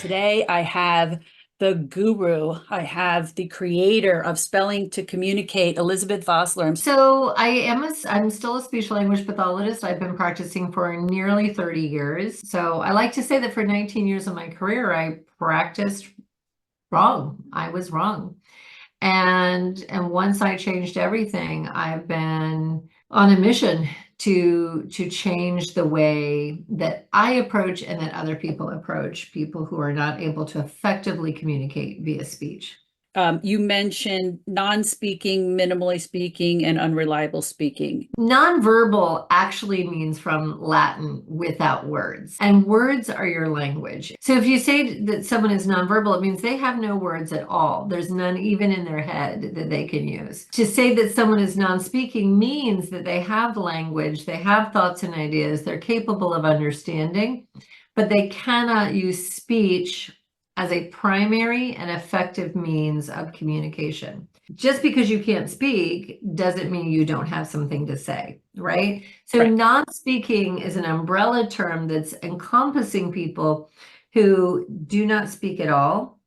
today I have the guru, I have the creator of Spelling to Communicate, Elizabeth Vosseller. So I'm still a speech language pathologist. I've been practicing for nearly 30 years. So I like to say that for 19 years of my career, I practiced wrong. I was wrong. And once I changed everything, I've been on a mission to change the way that I approach and that other people approach people who are not able to effectively communicate via speech. You mentioned non-speaking, minimally speaking, and unreliable speaking. Nonverbal actually means from Latin without words, and words are your language. So if you say that someone is nonverbal, it means they have no words at all. There's none even in their head that they can use. To say that someone is non-speaking means that they have language, they have thoughts and ideas, they're capable of understanding, but they cannot use speech as a primary and effective means of communication. Just because you can't speak doesn't mean you don't have something to say, right? So Right. non-speaking is an umbrella term that's encompassing people who do not speak at all,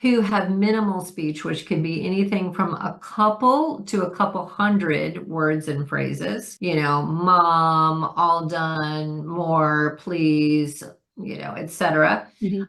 who have minimal speech, which can be anything from a couple to a couple hundred words and phrases, mom, all done, more, please, etc. Mhm.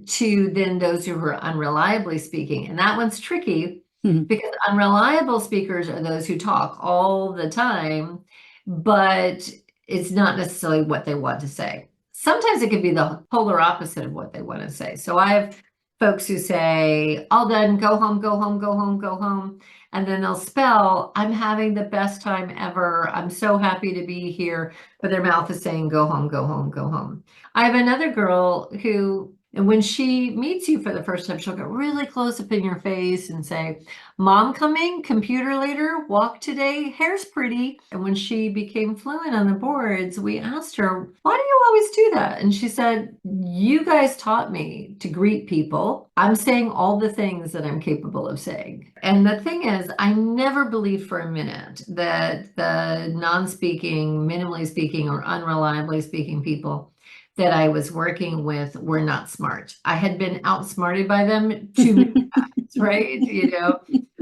To then those who are unreliably speaking. And that one's tricky Mhm. because unreliable speakers are those who talk all the time, but it's not necessarily what they want to say. Sometimes it can be the polar opposite of what they want to say. So I have folks who say, all done, go home, go home, go home, go home. And then they'll spell, I'm having the best time ever. I'm so happy to be here. But their mouth is saying, go home, go home, go home. I have another girl who, and when she meets you for the first time, she'll get really close up in your face and say, Mom coming, computer later, walk today, hair's pretty. And when she became fluent on the boards, we asked her, why do you always do that? And she said, you guys taught me to greet people. I'm saying all the things that I'm capable of saying. And the thing is, I never believed for a minute that the non-speaking, minimally speaking, or unreliably speaking people that I was working with were not smart. I had been outsmarted by them too many times, right?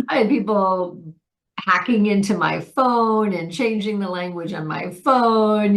I had people hacking into my phone and changing the language on my phone.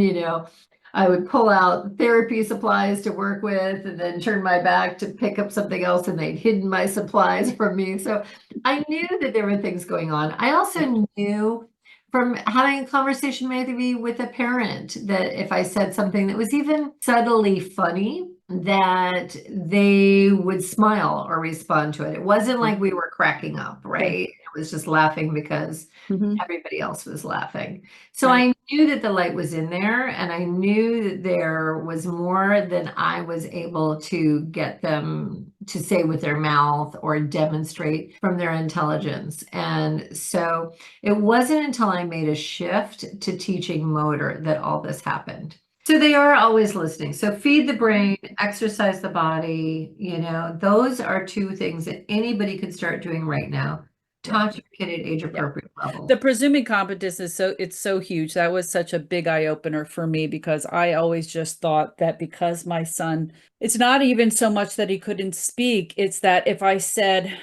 I would pull out therapy supplies to work with and then turn my back to pick up something else, and they'd hidden my supplies from me. So I knew that there were things going on. I also knew from having a conversation maybe with a parent that if I said something that was even subtly funny, that they would smile or respond to it. It wasn't like we were cracking up, right? It was just laughing because Mhm. everybody else was laughing. So Right. I knew that the light was in there, and I knew that there was more than I was able to get them to say with their mouth or demonstrate from their intelligence. And so it wasn't until I made a shift to teaching motor that all this happened. So they are always listening. So feed the brain, exercise the body, those are two things that anybody could start doing right now. Talk to your kid at age Yeah. appropriate The level. presuming competence is it's so huge. That was such a big eye opener for me because I always just thought that because my son, it's not even so much that he couldn't speak, it's that if I said,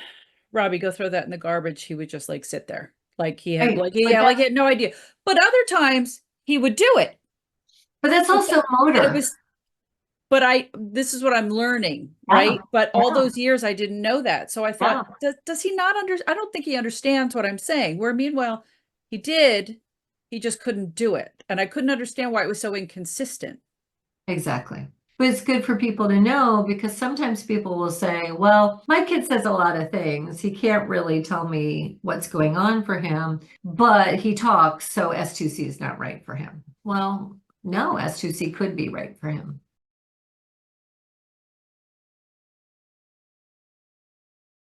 Robbie, go throw that in the garbage, he would just like sit there. Like he had Right. like yeah, like he had no idea. But other times he would do it. But that's But also it motor. was this is what I'm learning, Yeah. right? But all Yeah. those years I didn't know that. So I thought, Yeah. does he not I don't think he understands what I'm saying. Where meanwhile, he did, he just couldn't do it. And I couldn't understand why it was so inconsistent. Exactly. But it's good for people to know because sometimes people will say, well, my kid says a lot of things. He can't really tell me what's going on for him, but he talks, so S2C is not right for him. Well, no, S2C could be right for him.